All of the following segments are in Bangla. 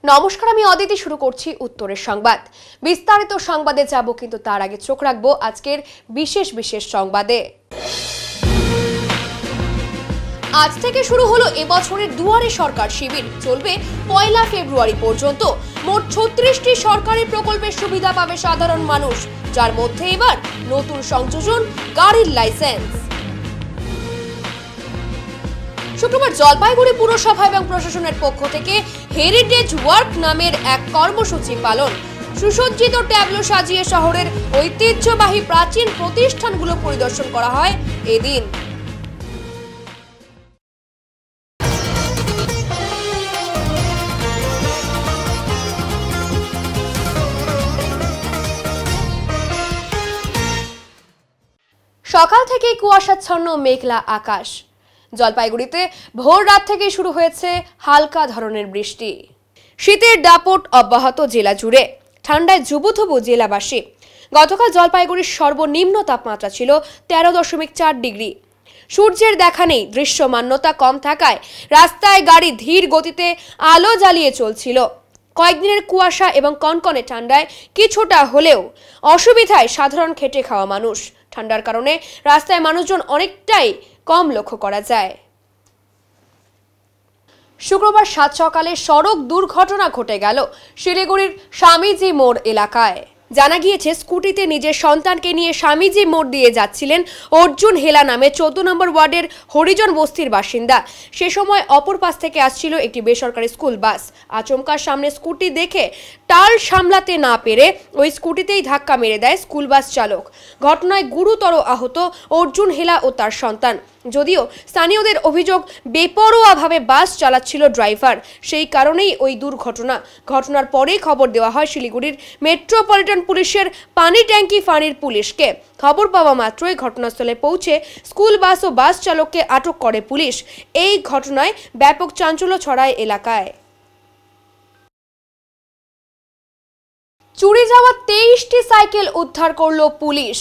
নমস্কার, আমি অদিতি। শুরু করছি উত্তরের সংবাদ। বিস্তারিত সংবাদে যাব, কিন্তু তার আগে চোখ রাখবো আজকের বিশেষ সংবাদে। আজ থেকে শুরু হলো এবছরের দুয়ারে সরকার শিবির। চলবে 1 ফেব্রুয়ারি পর্যন্ত। মোট 36টি সরকারি প্রকল্পের সুবিধা পাবে সাধারণ মানুষ, যার মধ্যে এবার নতুন সংযোজন গাড়ির লাইসেন্স। শুক্রবার জলপাইগুড়ি পুরসভা এবং প্রশাসনের পক্ষ থেকে হেরিটেজ ওয়ার্ক নামের এক কর্মসূচি পালন। সুসজ্জিত ট্যাবলো সাজিয়ে শহরের ঐতিহ্যবাহী প্রাচীন প্রতিষ্ঠানগুলো পরিদর্শন করা হয় এদিন। সকাল থেকেই কুয়াশাচ্ছন্ন মেঘলা আকাশ। জলপাইগুড়িতে ভোর রাত থেকে শুরু হয়েছে হালকা ধরনের বৃষ্টি। শীতের দাপট অব্যাহত জেলা জুড়ে। ঠান্ডায় জুবুথুবু জেলাবাসী। গতকাল জলপাইগুড়ির সর্বনিম্ন তাপমাত্রা ছিল 13.4 ডিগ্রি। সূর্যের দেখা নেই, দৃশ্যমানতা কম থাকায় রাস্তায় গাড়ি ধীর গতিতে আলো জ্বালিয়ে চলছিল। কয়েকদিনের কুয়াশা এবং কনকনে ঠান্ডায় কিছুটা হলেও অসুবিধায় সাধারণ খেটে খাওয়া মানুষ। ঠান্ডার কারণে রাস্তায় মানুষজন অনেকটাই কম লক্ষ্য করা যায়। শুক্রবার সাত সকালে সড়ক দুর্ঘটনা ঘটে গেল শিলিগুড়ির স্বামীজি মোড় এলাকায়। জানা গিয়েছে, স্কুটিতে নিজের সন্তানকে নিয়ে স্বামীজি মোড় দিয়ে যাচ্ছিলেন অর্জুন হেলা নামে 14 নম্বর ওয়ার্ডের হরিজন বস্তির বাসিন্দা। সে সময় অপর পাশ থেকে আসছিল একটি বেসরকারি স্কুল বাস। আচমকা সামনে স্কুটি দেখে টাল সামলাতে না পেরে ওই স্কুটিতেই ধাক্কা মেরে দেয় স্কুল বাস চালক। ঘটনায় গুরুতর আহত অর্জুন হেলা ও তার সন্তান। যদিও স্থানীয়দের অভিযোগ, বেপরোয়াভাবে বাস চালাচ্ছিল ড্রাইভার, সেই কারণেই ওই দুর্ঘটনা। ঘটনার পরেই খবর দেওয়া হয় শিলিগুড়ির মেট্রোপলিটন পুলিশের পানি ট্যাঙ্কি ফাঁড়ির পুলিশকে। খবর পাওয়া মাত্রই ঘটনাস্থলে পৌঁছে স্কুল বাস ও বাস চালককে আটক করে পুলিশ। এই ঘটনায় ব্যাপক চাঞ্চল্য ছড়ায় এলাকায়। চুরি যাওয়া 23টি সাইকেল উদ্ধার করল পুলিশ।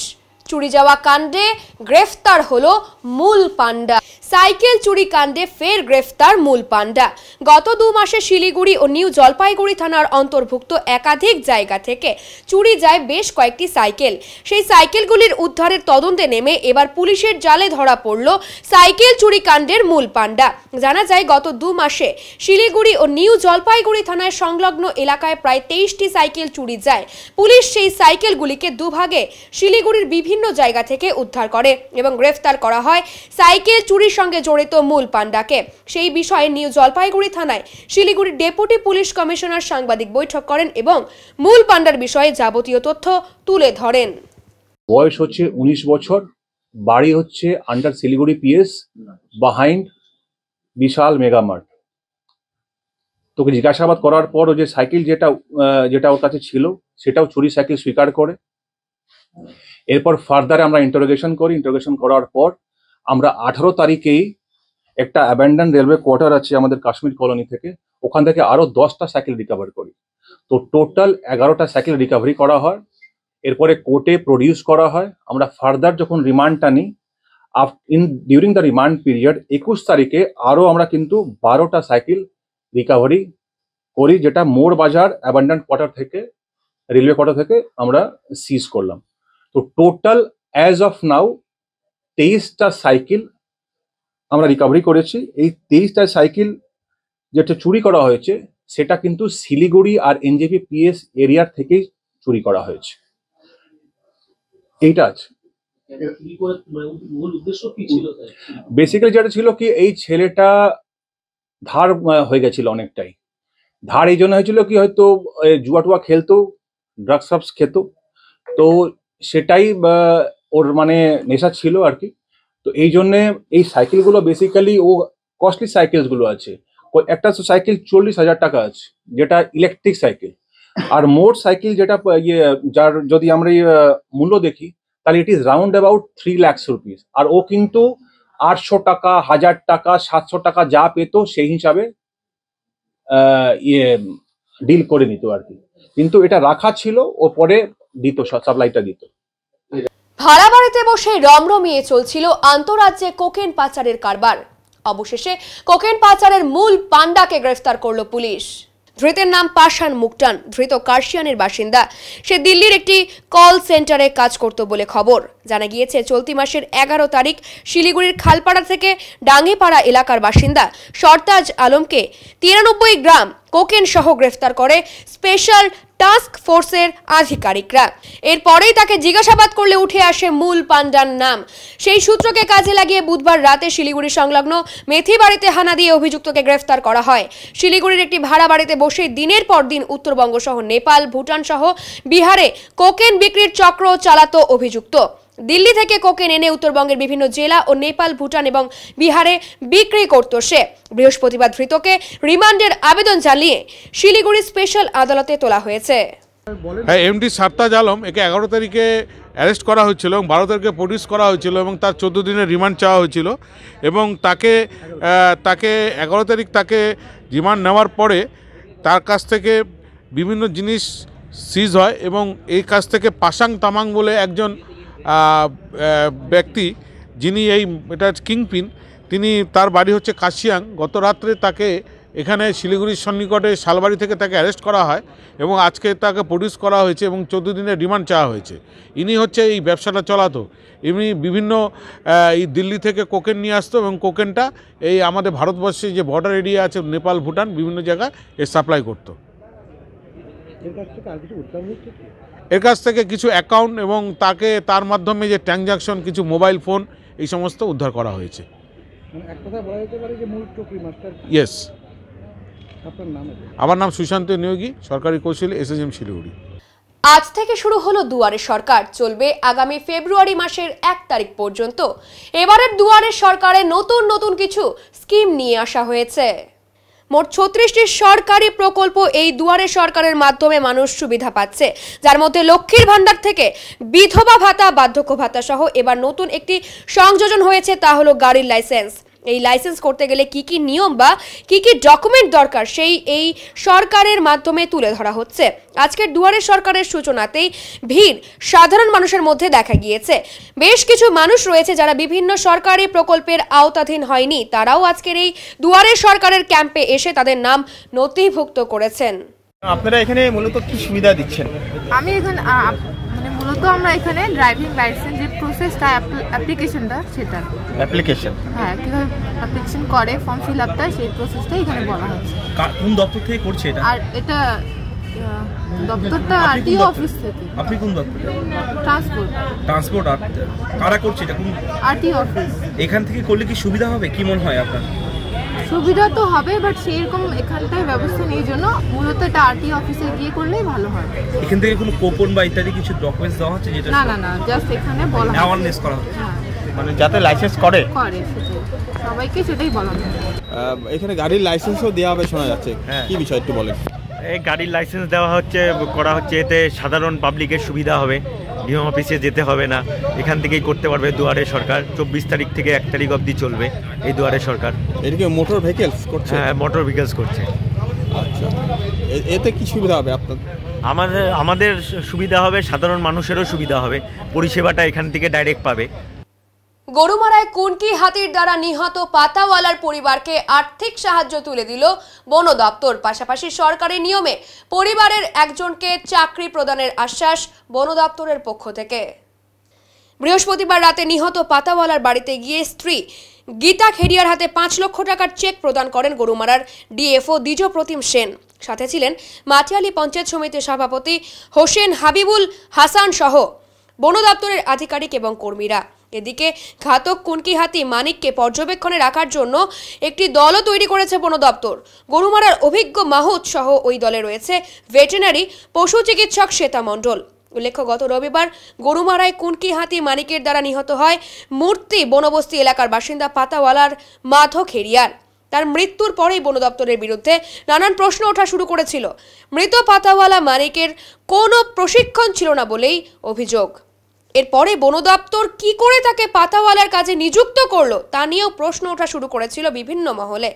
চুরি যাওয়া কাণ্ডে গ্রেফতার হলো মূল পান্ডা। সাইকেল চুরি কাণ্ডে ফের গ্রেফতার মূল পান্ডা। গত 2 মাসে শিলিগুড়ি ও নিউ জলপাইগুড়ি থানার অন্তর্ভুক্ত একাধিক জায়গা থেকে চুরি যায় বেশ কয়েকটি সাইকেল। সেই সাইকেলগুলির উদ্ধারের তদন্তে নেমে এবার পুলিশের জালে ধরা পড়ল সাইকেল চুরি কাণ্ডের মূল পান্ডা। জানা যায়, গত 2 মাসে শিলিগুড়ি ও নিউ জলপাইগুড়ি থানায় সংলগ্ন এলাকায় প্রায় 23টি সাইকেল চুরি যায়। পুলিশ সেই সাইকেলগুলিকে দুভাগে শিলিগুড়ির বিভিন্ন জায়গা থেকে উদ্ধার করে এবং গ্রেফতার করা হয় সাইকেল চুরির সঙ্গে জড়িত মূল পান্ডাকে। সেই বিষয়ে নিউ জলপাইগুড়ি থানায় শিলিগুড়ি ডেপুটি পুলিশ কমিশনার সাংবাদিক বৈঠক করেন এবং মূল পান্ডার বিষয়ে যাবতীয় তথ্য তুলে ধরেন। বয়স হচ্ছে 19 বছর, বাড়ি হচ্ছে আন্ডার শিলিগুড়ি পিএস বিহাইন্ড বিশাল মেগামার্ট। তোকে জিজ্ঞাসাবাদ করার পর ও যে সাইকেল যেটা ওর কাছে ছিল সেটাও চুরি সাইকেল স্বীকার করে। এরপর ফার্দার আমরা ইন্টারোগেশন করার পর আমরা 18 তারিখেই একটা অ্যাবান্ডন রেলওয়ে কোয়ার্টার আছে আমাদের কাশ্মীর কলোনি থেকে, ওখান থেকে আরো 10টা সাইকেল রিকভার করি। তো টোটাল 11টা সাইকেল রিকভারি করা হয়। এরপরে কোর্টে প্রডিউস করা হয়। আমরা ফার্দার যখন রিমান্ডটা নিই, ডিউরিং দ্য রিমান্ড পিরিয়ড 21 তারিখে আরো আমরা কিন্তু 12টা সাইকেল রিকভারি করি, যেটা মোড় বাজার অ্যাবান্ডন কোয়ার্টার থেকে, রেলওয়ে কোয়ার্টার থেকে আমরা সিজ করলাম। তো টোটাল অ্যাজ অফ নাও 23টা সাইকেল আমরা রিকভারি করেছি। এই 23টা সাইকেল যেটা চুরি করা হয়েছে সেটা কিন্তু শিলিগুড়ি আর এনজেপি পিএস এরিয়ার থেকেই চুরি করা হয়েছে। এইটা আছে। বেসিক্যালি যেটা ছিল কি, এই ছেলেটা ধার হয়ে গেছিল অনেকটাই। ধার এই জন্য হয়েছিল কি, হয়তো জুয়া টুয়া খেলতো, ড্রাগস ফ্রাগস খেত, তো সেটাই ওর মানে নেশা ছিল আর কি। তো এই জন্যে এই সাইকেলগুলো বেসিক্যালি ও কস্টলি সাইকেলসগুলো আছে। একটা সাইকেল 40,000 টাকা আছে, যেটা ইলেকট্রিক সাইকেল। আর মোট সাইকেল যেটা যার যদি আমরা মূল্য দেখি, তাহলে it is round about 3 lakhs rupees. আর ও কিন্তু 800 টাকা, 1000 টাকা, 700 টাকা যা পেত সেই হিসাবে ডিল করে নিত আর কি। কিন্তু এটা রাখা ছিল, ও পরে দিত, সাপ্লাইটা দিত। ভাড়া বাড়িতে বসে রমরমিয়ে চলছিল আন্তঃরাজ্যে কোকেন পাচারের কারবার। অবশেষে কোকেন পাচারের মূল পান্ডাকে গ্রেফতার করল পুলিশ। ধৃতের নাম পাশান মুক্তান। ধৃত কার্শিয়ানের বাসিন্দা। সে দিল্লির একটি কল সেন্টারে কাজ করত বলে খবর। জানা গিয়েছে চলতি মাসের 11 তারিখ শিলিগুড়ির খালপাড়া থেকে ডাঙ্গিপাড়া এলাকার বাসিন্দা সরতাজ আলমকে 93 গ্রাম কোকেন সহ গ্রেফতার করে স্পেশাল টাস্ক ফোর্সের আধিকারিকরা। এরপরেই তাকে জিজ্ঞাসাবাদ করলে উঠে আসে মূল পান্ডার নাম। সেই সূত্রকে কাজে লাগিয়ে বুধবার রাতে শিলিগুড়ি সংলগ্ন মেথি বাড়িতে হানা দিয়ে অভিযুক্তকে গ্রেফতার করা হয়। শিলিগুড়ির একটি ভাড়া বাড়িতে বসে দিনের পর দিন উত্তরবঙ্গ সহ নেপাল, ভুটান সহ বিহারে কোকেন বিক্রির চক্র চালাতো অভিযুক্ত। দিল্লি থেকে কোকেন এনে উত্তরবঙ্গের বিভিন্ন জেলা ও নেপাল, ভুটান এবং বিহারে বিক্রি করত সে। বৃহস্পতিবার ধৃতকে রিমান্ডের আবেদন চালিয়ে শিলিগুড়ি স্পেশাল আদালতে তোলা হয়েছে। এমডি সরতাজ আলম একে 11 তারিখে অ্যারেস্ট করা হয়েছিল এবং 12 তারিখে প্রডিউস করা হয়েছিল এবং তার 14 দিনের রিমান্ড চাওয়া হয়েছিল এবং তাকে 11 তারিখ তাকে রিমান্ড নেওয়ার পরে তার কাছ থেকে বিভিন্ন জিনিস সিজ হয় এবং এই কাছ থেকে পাশাং তামাং বলে একজন ব্যক্তি, যিনি এটা কিংপিন, তিনি তার বাড়ি হচ্ছে কাশিয়াং। গত রাত্রে তাকে এখানে শিলিগুড়ির সন্নিকটে শালবাড়ি থেকে তাকে অ্যারেস্ট করা হয় এবং আজকে তাকে প্রডিউস করা হয়েছে এবং 14 দিনের রিমান্ড চাওয়া হয়েছে। ইনি হচ্ছে এই ব্যবসাটা চালাতো। এমনি বিভিন্ন এই দিল্লি থেকে কোকেন নিয়ে আসতো এবং কোকেনটা এই আমাদের ভারতবর্ষে যে বর্ডার এরিয়া আছে নেপাল, ভুটান, বিভিন্ন জায়গায় এর সাপ্লাই করতো। এর কাছ থেকে কিছু অ্যাকাউন্ট এবং তার মাধ্যমে যে ট্রানজাকশন, কিছু মোবাইল ফোন, এই সমস্ত উদ্ধার করা হয়েছে। ইয়েস। আমার নাম সুশান্ত নিয়োগী, সরকারি কৌশলী, এসএসএম শিলিগুড়ি। আজ থেকে শুরু হলো দুয়ারে সরকার। চলবে আগামী ফেব্রুয়ারি মাসের 1 তারিখ পর্যন্ত। এবারের দুয়ারে সরকারে নতুন নতুন কিছু স্কিম নিয়ে আসা হয়েছে। মোট 36টি সরকারি প্রকল্প এই দুয়ারে সরকারের মাধ্যমে মানুষ সুবিধা পাচ্ছে, যার মধ্যে লক্ষ্মীর ভান্ডার থেকে বিধবা ভাতা, বার্ধক্য ভাতা সহ এবার নতুন একটি সংযোজন হয়েছে, তা হলো গাড়ির লাইসেন্স। এই লাইসেন্স করতে গেলে কি কি নিয়ম বা কি কি ডকুমেন্ট দরকার এই সরকারের মাধ্যমে তুলে ধরা হচ্ছে। আজকের দুয়ারে সরকারের সূচনাতেই ভিড় সাধারণ মানুষের মধ্যে দেখা গিয়েছে। বেশ কিছু মানুষ রয়েছে যারা বিভিন্ন সরকারি প্রকল্পের আওতাধীন হয়নি, তারাও আজকের এই দুয়ারে সরকারের ক্যাম্পে এসে তাদের নাম নথিভুক্ত করেছেন। আপনারা এখানে মূলত কি সুবিধা দিচ্ছেন? আমি এখানে মূলত আমরা এখানে ড্রাইভিং লাইসেন্স যে প্রসেসটা, অ্যাপ্লিকেশনটা, সেটা অ্যাপ্লিকেশন, হ্যাঁ, কিভাবে অ্যাপ্লিকেশন করে, ফর্ম ফিল আপটা, সেই প্রসেসটা এখানে বলা হচ্ছে। কোন দপ্তর থেকে করছে এটা? আর এটা দপ্তরটা আরটিও অফিস থেকে। আপনি কোন দপ্তর? ট্রান্সপোর্ট। আর কারা করছে এটা? কোন আরটিও অফিস। এখান থেকে করলে কি সুবিধা হবে, কি মনে হয় আপনার? সুবিধা তো হবে, বাট সেরকম এখানটায় ব্যবস্থা নেই, জন্য মূলত এটা আরটিও অফিসে গিয়ে করলেই ভালো হয়। এখান থেকে কোনো কুপন বা ইত্যাদি কিছু ডকুমেন্টস দেওয়া হচ্ছে যেটা? না, জাস্ট এখানে বলা হয়, অ্যাওয়ারনেস করা হচ্ছে, হ্যাঁ, মানে যাতে লাইসেন্স করে সেটাই সবাইকে সেটাই বলা হয়। এখানে গাড়ির লাইসেন্সও দেওয়া হবে শোনা যাচ্ছে, কি বিষয় একটু বলেন। এই গাড়ির লাইসেন্স দেওয়া করা হচ্ছে, এতে সাধারণ পাবলিকের সুবিধা হবে। ডিএম অফিসে যেতে হবে না, এখান থেকেই করতে পারবে দুয়ারে সরকার। 24 তারিখ থেকে 1 তারিখ অবধি চলবে এই দুয়ারে সরকার। এদিকে মোটর ভেহিকলস করছে? হ্যাঁ, মোটর ভেহিকলস করছে। আচ্ছা, এতে কি সুবিধা হবে আপনার? আমাদের সুবিধা হবে, সাধারণ মানুষেরও সুবিধা হবে, পরিষেবাটা এখান থেকে ডাইরেক্ট পাবে। গরুমারায় কুনকি হাতির দ্বারা নিহত পাতাওয়ালার পরিবারকে আর্থিক সাহায্য তুলে দিল বন দপ্তর। পাশাপাশি সরকারি নিয়মে পরিবারের একজনকে চাকরি প্রদানের আশ্বাস বন দপ্তরের পক্ষ থেকে। বৃহস্পতিবার রাতে নিহত পাতাওয়ালার বাড়িতে গিয়ে স্ত্রী গীতা খেরিয়ার হাতে 5 লক্ষ টাকার চেক প্রদান করেন গরুমারার ডিএফও দ্বিজ প্রতিম সেন। সাথে ছিলেন মাটিয়ালি পঞ্চায়েত সমিতির সভাপতি হোসেন হাবিবুল হাসান সহ বন দপ্তরের আধিকারিক এবং কর্মীরা। এদিকে ঘাতক কুনকি হাতি মানিককে পর্যবেক্ষণে রাখার জন্য একটি দলও তৈরি করেছে বন দপ্তর। গরুমারার অভিজ্ঞ মাহুত সহ ওই দলে রয়েছে ভেটেরিনারি পশু চিকিৎসক শ্বেতা মণ্ডল। উল্লেখ্য, গত রবিবার গরুমারায় কুনকি হাতি মানিকের দ্বারা নিহত হয় মূর্তি বনবস্তি এলাকার বাসিন্দা পাতাওয়ালার মাধো খেরিয়ার। তার মৃত্যুর পরেই বন দপ্তরের বিরুদ্ধে নানান প্রশ্ন ওঠা শুরু করেছিল। মৃত পাতাওয়ালা মানিকের কোনো প্রশিক্ষণ ছিল না বলেই অভিযোগ। এরপরে বন দপ্তর কি করে তাকে পাতাওয়ালার কাজে নিযুক্ত করলো তা নিয়েও প্রশ্ন ওঠা শুরু করেছিল বিভিন্ন মহলে।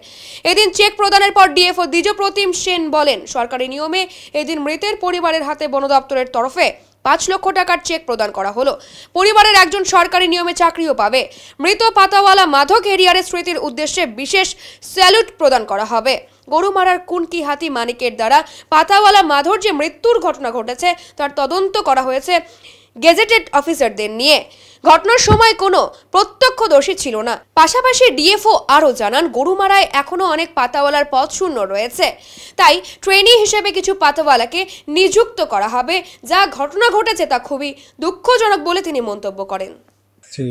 এদিন চেক প্রদানের পর ডিএফও দ্বিজ প্রতিম সেন বলেন, সরকারি নিয়মে এদিন মৃতের পরিবারের হাতে বন দপ্তরের তরফে 5 লক্ষ টাকার চেক প্রদান করা হলো। পরিবারের একজন সরকারি নিয়মে চাকরিও পাবে। মৃত পাতাওয়ালা মাধো খেরিয়ারের স্মৃতির উদ্দেশ্যে বিশেষ স্যালুট প্রদান করা হবে। গরুমারার কুনকি হাতি মানিকের দ্বারা পাতাওয়ালা মাধর যে মৃত্যুর ঘটনা ঘটেছে তার তদন্ত করা হয়েছে গেজেটেড অফিসারদের নিয়ে। ঘটনার সময় কোনো প্রত্যক্ষদর্শী ছিল না। পাশাপাশি ডিএফও আরও জানান, গরুমারায় এখনও অনেক পাতাওয়ালার পদ শূন্য রয়েছে, তাই ট্রেনি হিসেবে কিছু পাতাওয়ালাকে নিযুক্ত করা হবে। যা ঘটনা ঘটেছে তা খুবই দুঃখজনক বলে তিনি মন্তব্য করেন।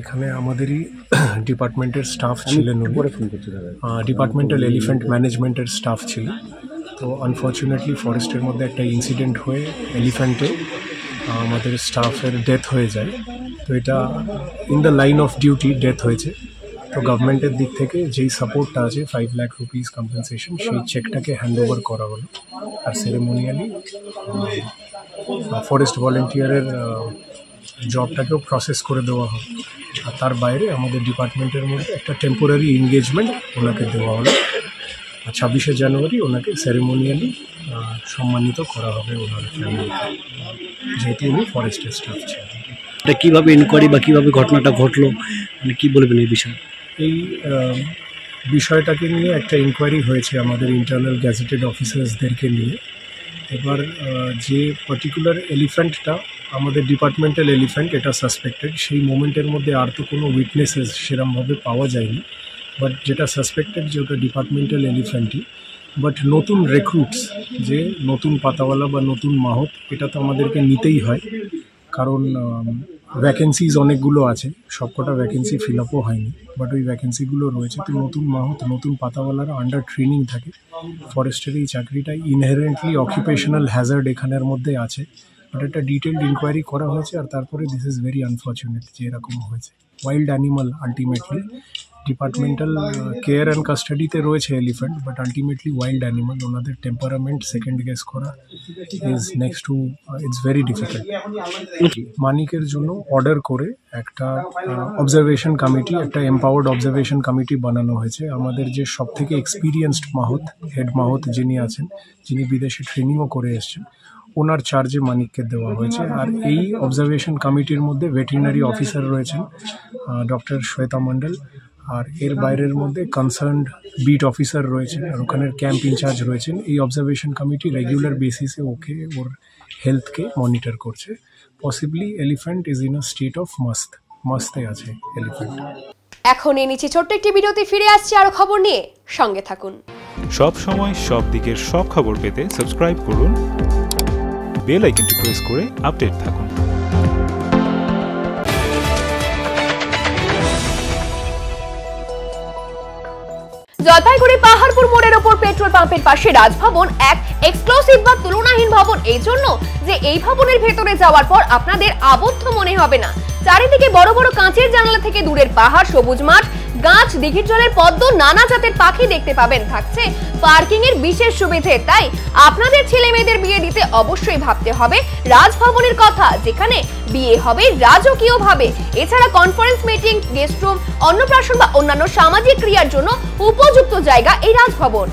এখানে আমাদেরই ডিপার্টমেন্টের স্টাফ ছিলেন, ডিপার্টমেন্টাল এলিফ্যান্ট ম্যানেজমেন্টের স্টাফ ছিল। তো আনফর্চুনেটলি ফরেস্টের মধ্যে একটা ইনসিডেন্ট হয়ে এলিফ্যান্টে আমাদের স্টাফের ডেথ হয়ে যায়। তো এটা in the line of duty death হয়েছে। তো গভর্নমেন্টের দিক থেকে যেই সাপোর্টটা আছে 5 লাখ রুপিস কম্পেনসেশন, সেই চেকটাকে হ্যান্ড ওভার করা হলো। আর সেরেমোনিয়ালি ফরেস্ট ভলেন্টিয়ারের জবটাকেও প্রসেস করে দেওয়া হবে। আর তার বাইরে আমাদের ডিপার্টমেন্টের মধ্যে একটা টেম্পোরারি এনগেজমেন্ট ওনাকে দেওয়া হলো। আর 26শে জানুয়ারি ওনাকে সেরেমোনিয়ালি সম্মানিত করা হবে ওনার ফ্যামিলিকে, যেহেতু উনি ফরেস্টের স্টাফ ছিলেন। এটা কীভাবে ইনকোয়ারি বা কীভাবে ঘটনাটা ঘটলো, মানে কী বলবেন এই বিষয়ে? এই বিষয়টাকে নিয়ে একটা ইনকোয়ারি হয়েছে আমাদের ইন্টারনাল গ্যাজেটেড অফিসার্সদেরকে নিয়ে। এবার যে পার্টিকুলার এলিফ্যান্টটা আমাদের ডিপার্টমেন্টাল এলিফ্যান্ট, এটা সাসপেক্টেড। সেই মোমেন্টের মধ্যে আর তো কোনো উইটনেসেস সেরমভাবে পাওয়া যায়নি, বাট যেটা সাসপেক্টেড যে ওটা ডিপার্টমেন্টাল এলিফ্যান্টই। বাট নতুন রিক্রুটস, যে নতুন পাতাওয়ালা বা নতুন মাহত, এটা তো আমাদেরকে নিতেই হয়, কারণ ভ্যাকেন্সিজ অনেকগুলো আছে, সবকটা ভ্যাকেন্সি ফিল আপও হয়নি, বাট ওই ভ্যাকেন্সিগুলো রয়েছে। তো নতুন মাহত, নতুন পাতাওয়ালারা আন্ডার ট্রেনিং থাকে। ফরেস্টের এই চাকরিটা ইনহেরেন্টলি অকুপেশনাল হ্যাজার্ড এখানের মধ্যে আছে, বাট একটা ডিটেলড ইনকোয়ারি করা হয়েছে। আর তারপরে দিস ইজ ভেরি আনফর্চুনেট যে এরকম হয়েছে। Wild animal ultimately departmental care and কাস্টাডিতে রয়েছে elephant, but ultimately wild animal. ওনাদের টেম্পারামেন্ট সেকেন্ড গেস করা is next to it's very difficult. মানিকের জন্য অর্ডার করে একটা অবজারভেশন কমিটি, একটা এম্পাওয়ার্ড অবজারভেশন কমিটি বানানো হয়েছে। আমাদের যে সব থেকে এক্সপিরিয়েন্সড মাহত, হেড মাহত যিনি আছেন, যিনি বিদেশে ট্রেনিংও করে এসছেন, ওনার চার্জে মানিককে দেওয়া হয়েছে। আর এই অবজারভেশন কমিটির মধ্যে ভেটেরিনারি অফিসার রয়েছেন ডক্টর শ্বেতা মণ্ডল, আর এর বাইরের মধ্যে কনসার্নড বিট অফিসার রয়েছেন, আর ওখানের ক্যাম্প ইনচার্জ রয়েছেন। এই অবজারভেশন কমিটি রেগুলার বেসিসে ওকে ওর হেলথকে মনিটর করছে। Possibly elephant is in a state of মস্তে আছে এলিফ্যান্ট। এখন এই নিচে ছোট্ট একটি ভিডিওতে ফিরে আসছি আরো খবর নিয়ে, সঙ্গে থাকুন। সব সময় সব দিকের সব খবর পেতে সাবস্ক্রাইব করুন, বেল আইকনটি প্রেস করে আপডেট থাকুন। জলপাইগুড়ি পাহাড়পুর মোড়ের ওপর পেট্রোল পাম্পের পাশে রাজভবন এক এক্সক্লুসিভ বা তুলনাহীন ভবন, এই জন্য যে এই ভবনের ভেতরে যাওয়ার পর আপনাদের আবদ্ধ মনে হবে না। চারিদিকে বড় বড় কাঁচের জানালা থেকে দূরের পাহাড়, সবুজ মাঠ, গাছ, দিঘির জলের পদ্ম, নানা জাতের পাখি দেখতে পাবেন। থাকছে পার্কিং এর বিশেষ সুবিধে। তাই আপনাদের ছেলে মেয়েদের বিয়ে দিতে অবশ্যই ভাবতে হবে রাজভবনের কথা, যেখানে বিয়ে হবে রাজকীয় ভাবে। এছাড়া কনফারেন্স, মিটিং, গেস্ট রুম, অন্নপ্রাশন বা অন্যান্য সামাজিক ক্রিয়ার জন্য উপযুক্ত জায়গা এই রাজভবন।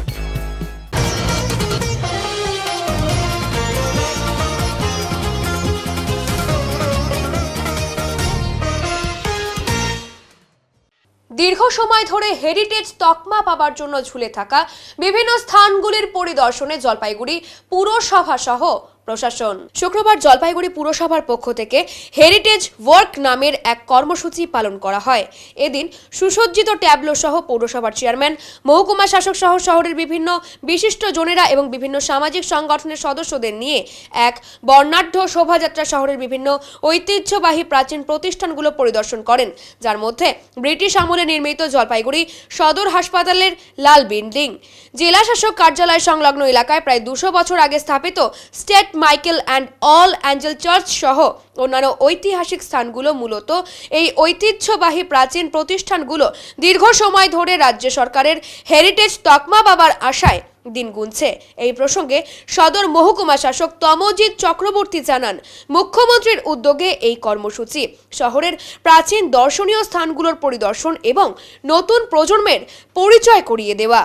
দীর্ঘ সময় ধরে হেরিটেজ তকমা পাবার জন্য ঝুলে থাকা বিভিন্ন স্থানগুলির পরিদর্শনে জলপাইগুড়ি পুরসভা সহ প্রশাসন। শুক্রবার জলপাইগুড়ি পুরসভার পক্ষ থেকে হেরিটেজ ওয়ার্ক নামের এক কর্মসূচি পালন করা হয়। এদিন সুসজ্জিত ট্যাবলো সহ পৌরসভার চেয়ারম্যান, মহকুমা শাসক সহ শহরের বিভিন্ন বিশিষ্ট জনেরা এবং বিভিন্ন সামাজিক সংগঠনের সদস্যদের নিয়ে এক বর্ণাঢ্য শোভাযাত্রা শহরের বিভিন্ন ঐতিহ্যবাহী প্রাচীন প্রতিষ্ঠানগুলো পরিদর্শন করেন, যার মধ্যে ব্রিটিশ আমলে নির্মিত জলপাইগুড়ি সদর হাসপাতালের লাল বিল্ডিং, জেলা শাসক কার্যালয় সংলগ্ন এলাকায় প্রায় 200 বছর আগে স্থাপিত state Michael and all Angel church সহ অন্যান্য ঐতিহাসিক স্থানগুলো। মূলত এই ঐতিহ্যবাহী প্রাচীন প্রতিষ্ঠানগুলো দীর্ঘ সময় ধরে রাজ্য সরকারের হেরিটেজ তকমা পাবার আশায় দিন গুনছে। এই প্রসঙ্গে সদর মহকুমা শাসক তমজিৎ চক্রবর্তী জানান, মুখ্যমন্ত্রীর উদ্যোগে এই কর্মসূচি শহরের প্রাচীন দর্শনীয় স্থানগুলোর পরিদর্শন এবং নতুন প্রজন্মের পরিচয় করিয়ে দেওয়া।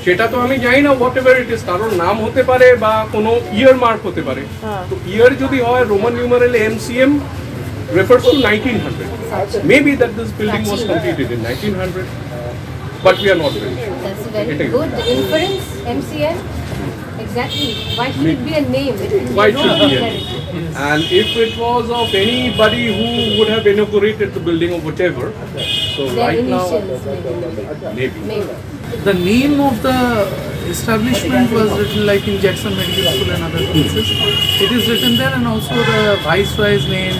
সেটা তো আমি জানি না, হোয়াট এভার ইট ইজ, কারোর নাম হতে পারে বা কোনো ইয়ার মার্ক হতে পারে। তো ইয়ার যদি হয় Roman নিউমারালে MCM refers to 1900. Maybe that this building was completed in 1900. but we are not ready. That's a very good inference, MCN. Exactly. Why should it be a name? Why should be a name? And if it was of anybody who would have inaugurated the building or whatever, so Their right now, initials, maybe. The name of the establishment was written like in Jackson Medical School and other places. It is written there, and also the Viceroy's name,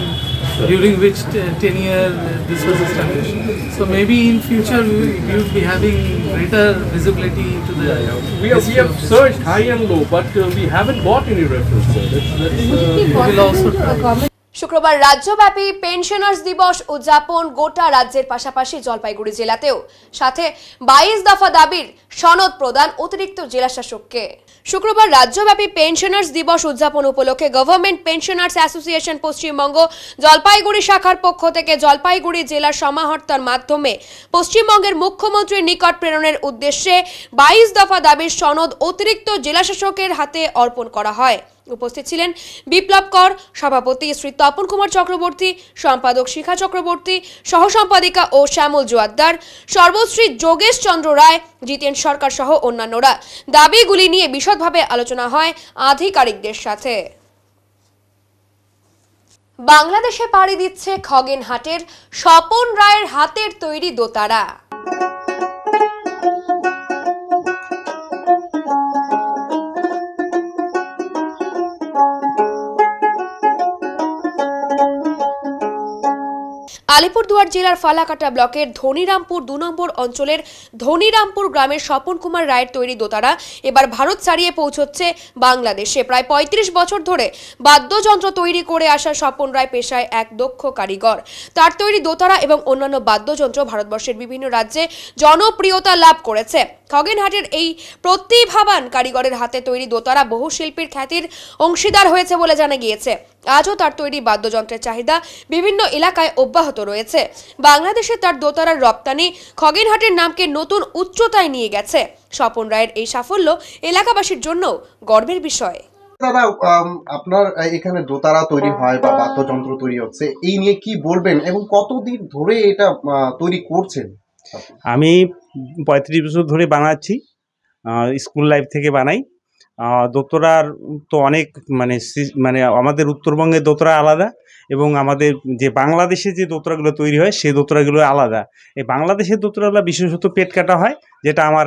during which tenure this was established. So maybe in future we would be having greater visibility to the. We have searched high and low, but we haven't got any reference. শুক্রবার রাজ্যব্যাপী পেনশনার্স দিবস উদযাপন গোটা রাজ্যের পাশাপাশি জলপাইগুড়ি জেলাতেও, সাথে 22 দফা দাবির সনদ প্রদান অতিরিক্ত জেলাশাসককে। শুক্রবার রাজ্যব্যাপী পেনশনার্স দিবস উদযাপন উপলক্ষে government pensioners association Paschimbanga Jalpaiguri শাখার পক্ষ থেকে জলপাইগুড়ি জেলার সমাহর্তার মাধ্যমে পশ্চিমবঙ্গের মুখ্যমন্ত্রীর নিকট প্রেরণের উদ্দেশ্যে 22 দফা দাবির সনদ অতিরিক্ত জেলাশাসকের হাতে অর্পণ করা হয়। উপস্থিত ছিলেন বিপ্লব কর, সভাপতি শ্রী তপন কুমার চক্রবর্তী, সম্পাদক শিখা চক্রবর্তী, সহ সম্পাদিকা ও শ্যামল জোয়াদ্দার, সর্বশ্রী যোগেশ চন্দ্র রায়, জিতেন সরকার সহ অন্যান্যরা। দাবিগুলি নিয়ে বিশদভাবে আলোচনা হয় আধিকারিকদের সাথে। বাংলাদেশে পাড়ি দিচ্ছে খগেনহাটের স্বপন রায়ের হাতের তৈরি দোতারা। আলিপুরদুয়ার জেলার ফালাকাটা ব্লকের ধনিরামপুর 2 নম্বর অঞ্চলের ধনিরামপুর গ্রামের স্বপন কুমার রায়ের তৈরি দোতারা এবার ভারত ছাড়িয়ে পৌঁছচ্ছে বাংলাদেশে। প্রায় 35 বছর ধরে বাদ্যযন্ত্র তৈরি করে আসা স্বপন রায় পেশায় এক দক্ষ কারিগর। তার তৈরি দোতারা এবং অন্যান্য বাদ্যযন্ত্র ভারতবর্ষের বিভিন্ন রাজ্যে জনপ্রিয়তা লাভ করেছে। খগেনহাটের এই প্রতিভাবান কারিগরের হাতে তৈরি দোতারা বহু শিল্পীর খ্যাতির অংশীদার হয়েছে বলে জানা গিয়েছে। আজও তার তৈরি বাদ্যযন্ত্রের চাহিদা বিভিন্ন এলাকায় অব্যাহত রয়েছে। বাংলাদেশে তার দোতারার রপ্তানি খগেনহাটের নামকে নতুন উচ্চতায় নিয়ে গেছে। স্বপন রায়ের এই সাফল্য এলাকাবাসীর জন্য গর্বের বিষয়। দাদা, আপনার এখানে দোতারা তৈরি হয় বা বাদ্যযন্ত্র তৈরি হচ্ছে, এই নিয়ে কি বলবেন এবং কতদিন ধরে এটা তৈরি করছেন? আমি 35 বছর ধরে বানাচ্ছি, স্কুল লাইফ থেকে বানাই। দোতরার তো অনেক মানে আমাদের উত্তরবঙ্গের দোতরা আলাদা এবং আমাদের যে বাংলাদেশে যে দোতরাগুলো তৈরি হয় সেই দোতরাগুলো আলাদা। এই বাংলাদেশের দোতরাগুলো বিশেষত পেট কাটা হয়, যেটা আমার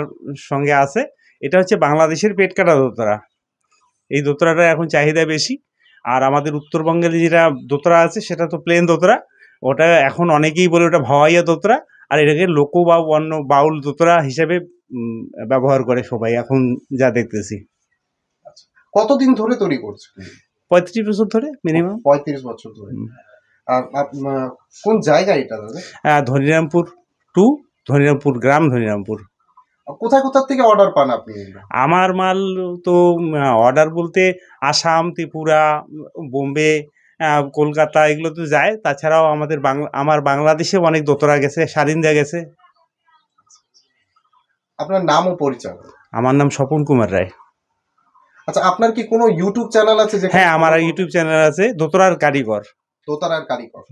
সঙ্গে আছে। এটা হচ্ছে বাংলাদেশের পেট কাটা দোতরা। এই দোতরাটা এখন চাহিদা বেশি। আর আমাদের উত্তরবঙ্গের যেটা দোতরা আছে সেটা তো প্লেন দোতরা, ওটা এখন অনেকেই বলে ওটা ভাওয়াইয়া দোতরা, আর এটাকে লোকো বা অন্য বাউল দোতরা হিসেবে ব্যবহার করে সবাই এখন যা দেখতেছি। কতদিন ধরে তৈরি করছে? 35 বছর ধরে মিনিমাম। 35 বছর ধরে। আর কোন জায়গায় এটা দাদা? ধনিরামপুর 2, ধনিরামপুর গ্রাম, ধনিরামপুর। কোথায় কোথা থেকে অর্ডার পান আপনি? আমার মাল তো অর্ডার বলতে আসাম, ত্রিপুরা, বোম্বে, কলকাতা এগুলো তো যায়। তাছাড়াও আমার বাংলাদেশে অনেক দোতরা গেছে, সারিন্দা গেছে। আপনার নাম ও পরিচয়? আমার নাম স্বপন কুমার রায়। আচ্ছা, আপনার কি কোনো ইউটিউব চ্যানেল আছে? হ্যাঁ, আমার ইউটিউব চ্যানেল আছে, দোতরার কারিগর। দোতরার কারিগর,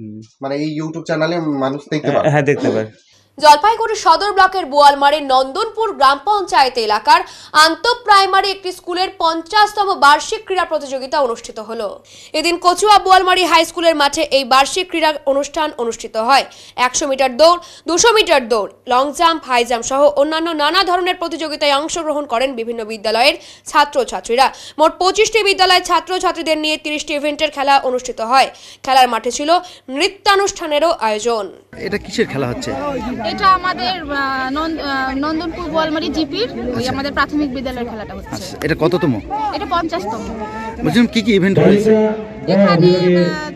মানে এই ইউটিউব চ্যানেলে মানুষ দেখতে পারে? হ্যাঁ, দেখতে পারে। জলপাইগুড়ি সদর ব্লকের বোয়ালমারির নন্দনপুর গ্রাম পঞ্চায়েত এলাকার আন্ত প্রাইমারি একটি স্কুলের 50তম বার্ষিক ক্রীড়া প্রতিযোগিতা অনুষ্ঠিত হলো। এদিন কচুয়া বোয়ালমারি হাই স্কুলের মাঠে এই বার্ষিক ক্রীড়া অনুষ্ঠান অনুষ্ঠিত হয়। 100 মিটার দৌড়, 200 মিটার দৌড়, লং জাম্প, হাই জাম্প সহ অন্যান্য নানা ধরনের প্রতিযোগিতায় অংশগ্রহণ করেন বিভিন্ন বিদ্যালয়ের ছাত্রছাত্রীরা। মোট 25টি বিদ্যালয়ের ছাত্রছাত্রীদের নিয়ে 30টি ইভেন্টের খেলা অনুষ্ঠিত হয়। খেলার মাঠে ছিল নৃত্যানুষ্ঠানেরও আয়োজন। এটা কিসের খেলা হচ্ছে? এটা আমাদের নন্দনপুর বোয়ালমারি জিপির ওই আমাদের প্রাথমিক বিদ্যালয়ের খেলাটা হচ্ছে। এটা কততম? এটা 50তম। বুঝলাম, কি কি ইভেন্ট হয়েছে এখানে?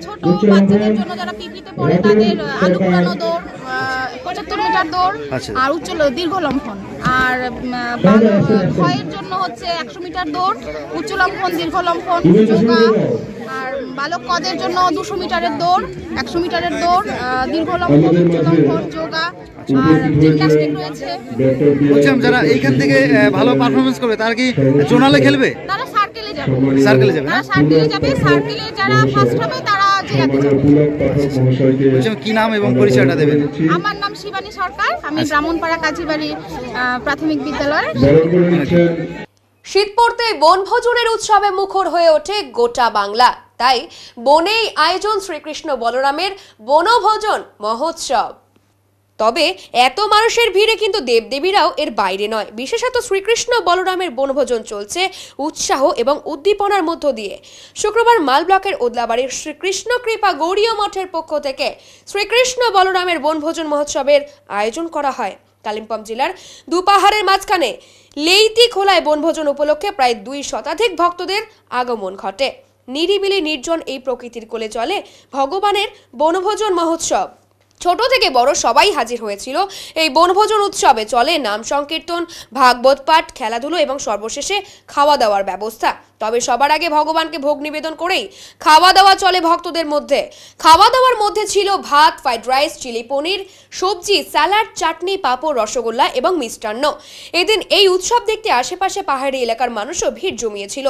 ছোট বাচ্চাদের জন্য যারা পিপিতে পড়ে তাদের আলু পোড়ানো দৌড়, 75 মিটার দৌড়, আর উচ্চ দীর্ঘ লম্ফন। আর ক্ষয়ের জন্য হচ্ছে 100 মিটার দৌড়, উচ্চ লম্ফন, দীর্ঘ লম্ফন, যোগা। আর বালক কদের জন্য 200 মিটারের দৌড়, 100 মিটারের দৌড়, দীর্ঘ লম্ফন, উচ্চ লম্ফন, যোগা আর জিমন্যাস্টিক রয়েছে। বলছিলাম, যারা এইখান থেকে ভালো পারফরমেন্স করবে তারা কি জোনালে খেলবে? তারা সার্কেলে যাবে। সার্কেলে যাবে না? সার্কেলে যাবে। সার্কেলে যারা ফার্স্ট হবে তারা ঠিক আছে। কি নাম এবং পরিচয়টা দেবেন? আমার নাম শিবানী সরকার, আমি ব্রাহ্মণপাড়া কাজীবাড়ি প্রাথমিক বিদ্যালয়ের। শীত পড়তেই বনভোজনের উৎসবে মুখর হয়ে ওঠে গোটা বাংলা। তাই বনেই আয়োজন শ্রীকৃষ্ণ বলরামের বনভোজন মহোৎসব। তবে এত মানুষের ভিড়ে কিন্তু দেবদেবীরাও এর বাইরে নয়। বিশেষত শ্রীকৃষ্ণ বলরামের বনভোজন চলছে উৎসাহ এবং উদ্দীপনার মধ্য দিয়ে। শুক্রবার মাল ব্লকের ওদলাবাড়ির শ্রীকৃষ্ণ কৃপা গৌড়ীয় মঠের পক্ষ থেকে শ্রীকৃষ্ণ বলরামের বনভোজন মহোৎসবের আয়োজন করা হয়। কালিম্পং জেলার দুপাহাড়ের মাঝখানে লেইতি খোলায় বনভোজন উপলক্ষে প্রায় 2 শতাধিক ভক্তদের আগমন ঘটে। নিরিবিলি নির্জন এই প্রকৃতির কোলে চলে ভগবানের বনভোজন মহোৎসব। ছোট থেকে বড় সবাই হাজির হয়েছিল এই বনভোজন উৎসবে। চলে নাম সংকীর্তন, ভাগবত পাঠ, খেলাধুলো এবং সর্বশেষে খাওয়া দাওয়ার ব্যবস্থা। তবে সবার আগে ভগবানকে ভোগ নিবেদন করেই খাওয়া দাওয়া চলে ভক্তদের মধ্যে। খাওয়া দাওয়ার মধ্যে ছিল ভাত, ফ্রাইড রাইস, চিলি পনির, সবজি, স্যালাড, চাটনি, পাঁপড়, রসগোল্লা এবং মিষ্টান্ন। এদিন এই উৎসব দেখতে আশেপাশে পাহাড়ি এলাকার মানুষও ভিড় জমিয়েছিল।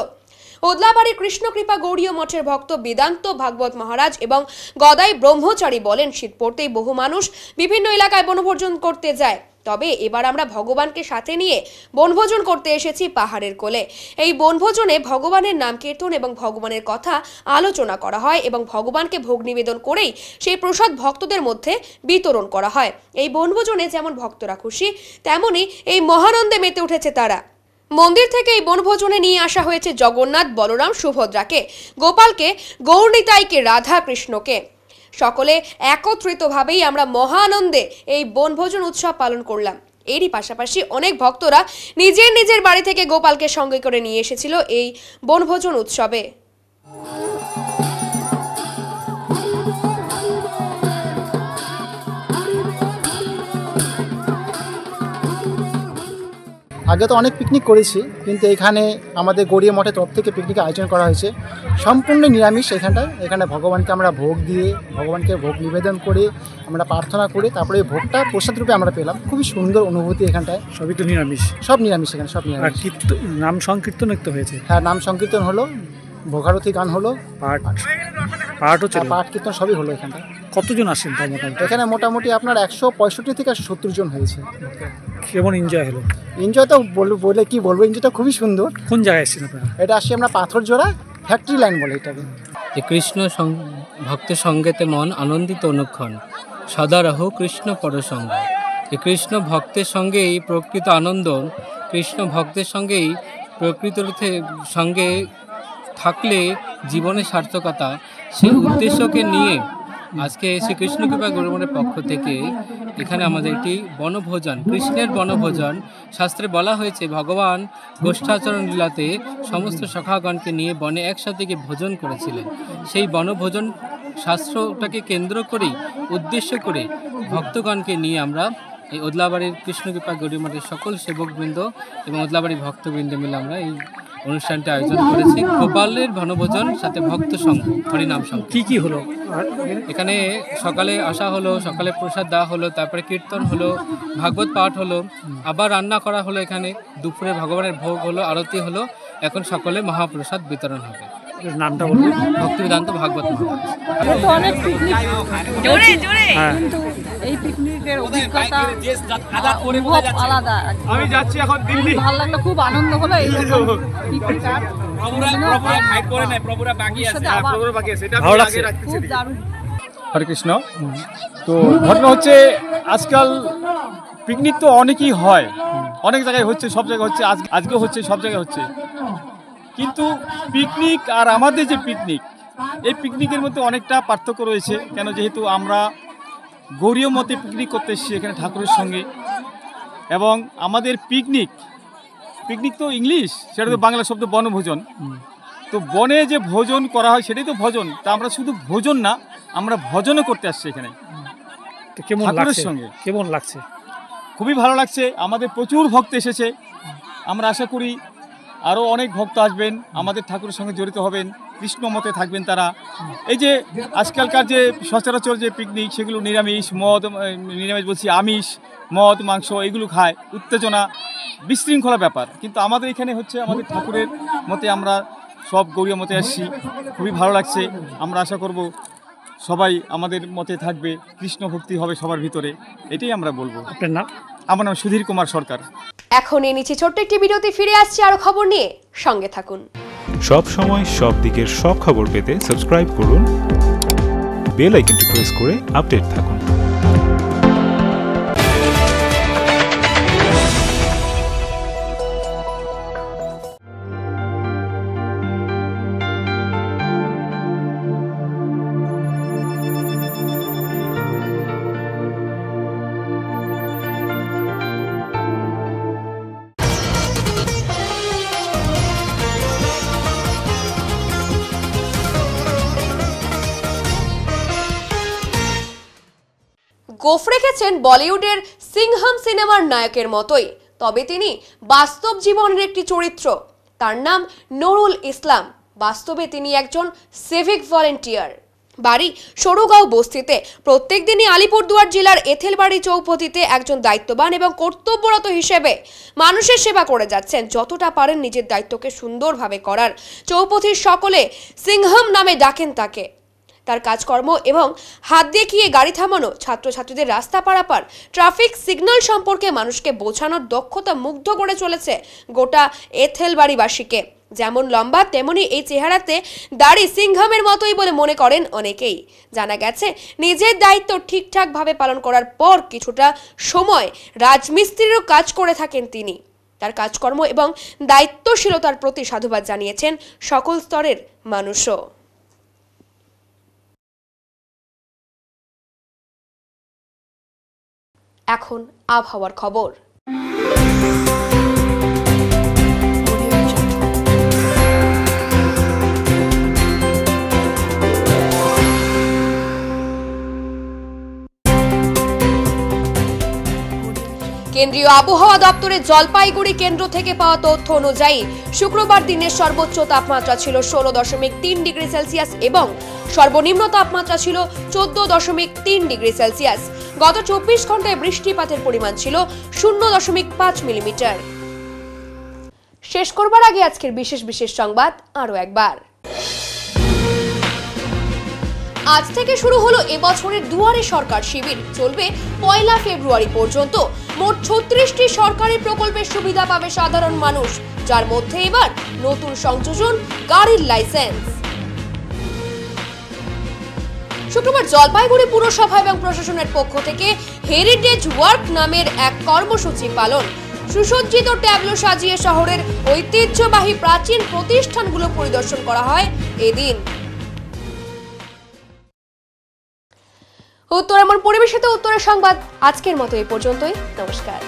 ওদলাবাড়ি কৃষ্ণকৃপা গৌড়ীয় মঠের ভক্ত বেদান্ত ভাগবত মহারাজ এবং গদাই ব্রহ্মচারী বলেন, শীত পড়তেই বহু মানুষ বিভিন্ন এলাকায় বনভোজন করতে যায়। তবে এবার আমরা ভগবানকে সাথে নিয়ে বনভোজন করতে এসেছি পাহাড়ের কোলে। এই বনভোজনে ভগবানের নাম কীর্তন এবং ভগবানের কথা আলোচনা করা হয় এবং ভগবানকে ভোগ নিবেদন করেই সেই প্রসাদ ভক্তদের মধ্যে বিতরণ করা হয়। এই বনভোজনে যেমন ভক্তরা খুশি, তেমনি এই মহানন্দে মেতে উঠেছে তারা। মন্দির থেকে এই বনভোজনে নিয়ে আসা হয়েছে জগন্নাথ, বলরাম, সুভদ্রাকে, গোপালকে, গৌরনিতাইকে, রাধা কৃষ্ণকে। সকলে একত্রিতভাবেই আমরা মহানন্দে এই বনভোজন উৎসব পালন করলাম। এরই পাশাপাশি অনেক ভক্তরা নিজের নিজের বাড়ি থেকে গোপালকে সঙ্গে করে নিয়ে এসেছিল এই বনভোজন উৎসবে। আগে তো অনেক পিকনিক করেছি, কিন্তু এখানে আমাদের গড়িয়া মঠের তরফ থেকে পিকনিক আয়োজন করা হয়েছে। সম্পূর্ণ নিরামিষ এখানে ভগবানকে আমরা ভোগ দিয়ে, ভগবানকে ভোগ নিবেদন করে, আমরা প্রার্থনা করে তারপরে ভোগটা প্রসাদ রূপে আমরা পেলাম। খুবই সুন্দর অনুভূতি এখানটায়। সবই তো নিরামিষ? সব নিরামিষ, এখানে সব নিরামিষ। নাম সংকীর্তন একটু হয়েছে? হ্যাঁ, নাম সংকীর্তন হলো, ভোগারতি গান হলো, পাঠ হচ্ছে, পাঠ কীর্তন সবই হলো এখানটায়। কতজন আসেন তার মোটামুটি? এখানে মোটামুটি আপনার 165 থেকে 70 জন হয়েছে। কেমন এনজয় হলো? এনজয় তো বলে কি বলবো, এনজয়টা খুবই সুন্দর। কোন জায়গায় এসেছেন আপনারা? এটা আসি আমরা পাথরজোড়া ফ্যাক্টরি লাইন বলে এটাকে। কৃষ্ণ ভক্তের সঙ্গেতে মন আনন্দিত অনুক্ষণ, সদা রহ কৃষ্ণ পরসঙ্গ। এই কৃষ্ণ ভক্তের সঙ্গেই প্রকৃত আনন্দ, কৃষ্ণ ভক্তের সঙ্গেই প্রকৃত সঙ্গে থাকলে জীবনের সার্থকতা, সেই উদ্দেশ্যকে নিয়ে আজকে শ্রীকৃষ্ণ কৃপা গৌড়মঠের পক্ষ থেকে এখানে আমাদের একটি বনভোজন, কৃষ্ণের বনভোজন। শাস্ত্রে বলা হয়েছে ভগবান গোষ্ঠাচরণ লীলাতে সমস্ত সখাগণকে নিয়ে বনে একসাথে গিয়ে ভোজন করেছিলেন। সেই বনভোজন শাস্ত্রটাকে কেন্দ্র করেই, উদ্দেশ্য করে ভক্তগণকে নিয়ে আমরা এই ওদলাবাড়ির কৃষ্ণকৃপা গৌড়ীয় মঠের সকল সেবকবৃন্দ এবং ওদলাবাড়ির ভক্তবৃন্দ মিলে আমরা এই অনুষ্ঠানটি আয়োজন করেছি। গোপালের বনভোজন সাথে ভক্ত সংঘ, হরিনাম সংঘ। কি হলো এখানে? সকালে আসা হলো, সকালে প্রসাদ দেওয়া হলো, তারপরে কীর্তন হলো, ভাগবত পাঠ হলো, আবার রান্না করা হলো, এখানে দুপুরে ভগবানের ভোগ হলো, আরতি হলো। এখন সকলে মহাপ্রসাদ বিতরণ হবে। নামটা বলুন? ভক্তিবেদান্ত ভাগবত মহারাজ। অনেক পিকনিক, কিন্তু এই পিকনিকের অভিজ্ঞতা অনুভব আলাদা। আমি যাচ্ছি এখন দিল্লি। ভালো লাগলো, খুব আনন্দ হলো। এই পিকনিক খুব দারুণ। হরে কৃষ্ণ। তো ঘটনা হচ্ছে, আজকাল পিকনিক তো অনেকই হয়, অনেক জায়গায় হচ্ছে, সব জায়গায় হচ্ছে, আজকেও হচ্ছে, সব জায়গায় হচ্ছে। কিন্তু পিকনিক আর আমাদের যে পিকনিক, এই পিকনিকের মধ্যে অনেকটা পার্থক্য রয়েছে। কেন? যেহেতু আমরা গৌড়ীয় মতে পিকনিক করতে এসেছি এখানে ঠাকুরের সঙ্গে, এবং আমাদের পিকনিক তো ইংলিশ, সেটা তো বাংলা শব্দ বনভোজন। তো বনে যে ভোজন করা হয় সেটাই তো ভোজন। তা আমরা শুধু ভোজন না, আমরা ভজনও করতে আসছি এখানে ঠাকুরের সঙ্গে। কেমন লাগছে? খুবই ভালো লাগছে। আমাদের প্রচুর ভক্ত এসেছে। আমরা আশা করি আরও অনেক ভক্ত আসবেন, আমাদের ঠাকুরের সঙ্গে জড়িত হবেন, কৃষ্ণ মতে থাকবেন তারা। এই যে আজকালকার যে সচরাচর যে পিকনিক, সেগুলো নিরামিষ, আমিষ, মদ, মাংস এগুলো খায়, উত্তেজনা, বিশৃঙ্খলা ব্যাপার। কিন্তু আমাদের এখানে হচ্ছে আমাদের ঠাকুরের মতে আমরা সব গৌড়ীয় মতে আসছি, খুবই ভালো লাগছে। আমরা আশা করব সবাই আমাদের মতে থাকবে, কৃষ্ণ ভক্তি হবে সবার ভিতরে, এটাই আমরা বলবো। আপনার নাম? আমার নাম সুধীর কুমার সরকার। এখন এই নিচে ছোট্ট একটি ভিডিওতে ফিরে আসছি আরো খবর নিয়ে, সঙ্গে থাকুন। সব সময় সব দিকের সব খবর পেতে সাবস্ক্রাইব করুন, বেল আইকনটি প্রেস করে আপডেট থাকুন। গোফ রেখেছেন বলিউডের সিংহাম সিনেমার নায়কের মতোই, তবে তিনি বাস্তব জীবনের একটি চরিত্র। তার নাম নুরুল ইসলাম। বাস্তবে তিনি একজন সিভিক ভলেন্টিয়ার। বাড়ি সরুগাঁও বস্তিতে। প্রত্যেক দিনই আলিপুরদুয়ার জেলার এথেলবাড়ি চৌপতিতে একজন দায়িত্ববান এবং কর্তব্যরত হিসেবে মানুষের সেবা করে যাচ্ছেন। যতটা পারেন নিজের দায়িত্বকে সুন্দরভাবে করার। চৌপতির সকলে সিংহাম নামে ডাকেন তাকে। তার কাজকর্ম এবং হাত দেখিয়ে গাড়ি থামানো, ছাত্রছাত্রীদের রাস্তা পারাপার, ট্রাফিক সিগন্যাল সম্পর্কে মানুষকে বোঝানোর দক্ষতা মুগ্ধ করে চলেছে গোটা এথেলবাড়িবাসীকে। যেমন লম্বা তেমনি এই চেহারাতে দাড়ি সিংহামের মতোই বলে মনে করেন অনেকেই। জানা গেছে নিজের দায়িত্ব ঠিকঠাকভাবে পালন করার পর কিছুটা সময় রাজমিস্ত্রিরও কাজ করে থাকেন তিনি। তার কাজকর্ম এবং দায়িত্বশীলতার প্রতি সাধুবাদ জানিয়েছেন সকল স্তরের মানুষও। এখন আবহাওয়ার খবর। কেন্দ্রীয় আবহাওয়া দপ্তরের জলপাইগুড়ি কেন্দ্র থেকে পাওয়া তথ্য অনুযায়ী শুক্রবার দিনের সর্বোচ্চ তাপমাত্রা ছিল 16.3 ডিগ্রি সেলসিয়াস এবং সর্বনিম্ন তাপমাত্রা ছিল 14.3 ডিগ্রি সেলসিয়াস। গত 24 ঘন্টায় বৃষ্টিপাতের পরিমাণ ছিল 0.5 মিলিমিটার। শেষ করবার আগে আজকের বিশেষ বিশেষ সংবাদ আরো একবার। আজ থেকে শুরু হলো এবছরের দুয়ারে সরকার শিবির। চলবে 1 ফেব্রুয়ারি পর্যন্ত। মোট 36টি সরকারি প্রকল্পের সুবিধা পাবে সাধারণ মানুষ, যার মধ্যে এবার নতুন সংযোজন গাড়ির লাইসেন্স। শুক্রবার জলপাইগুড়ি পুরসভা এবং প্রশাসনের পক্ষ থেকে হেরিটেজ ওয়ার্ক নামের এক কর্মসূচি পালন। সুসজ্জিত ট্যাবলো সাজিয়ে শহরের ঐতিহ্যবাহী প্রাচীন প্রতিষ্ঠানগুলো পরিদর্শন করা হয় এদিন। উত্তর এমন পরিবেশিত উত্তরের সংবাদ আজকের মতো এই পর্যন্তই। নমস্কার।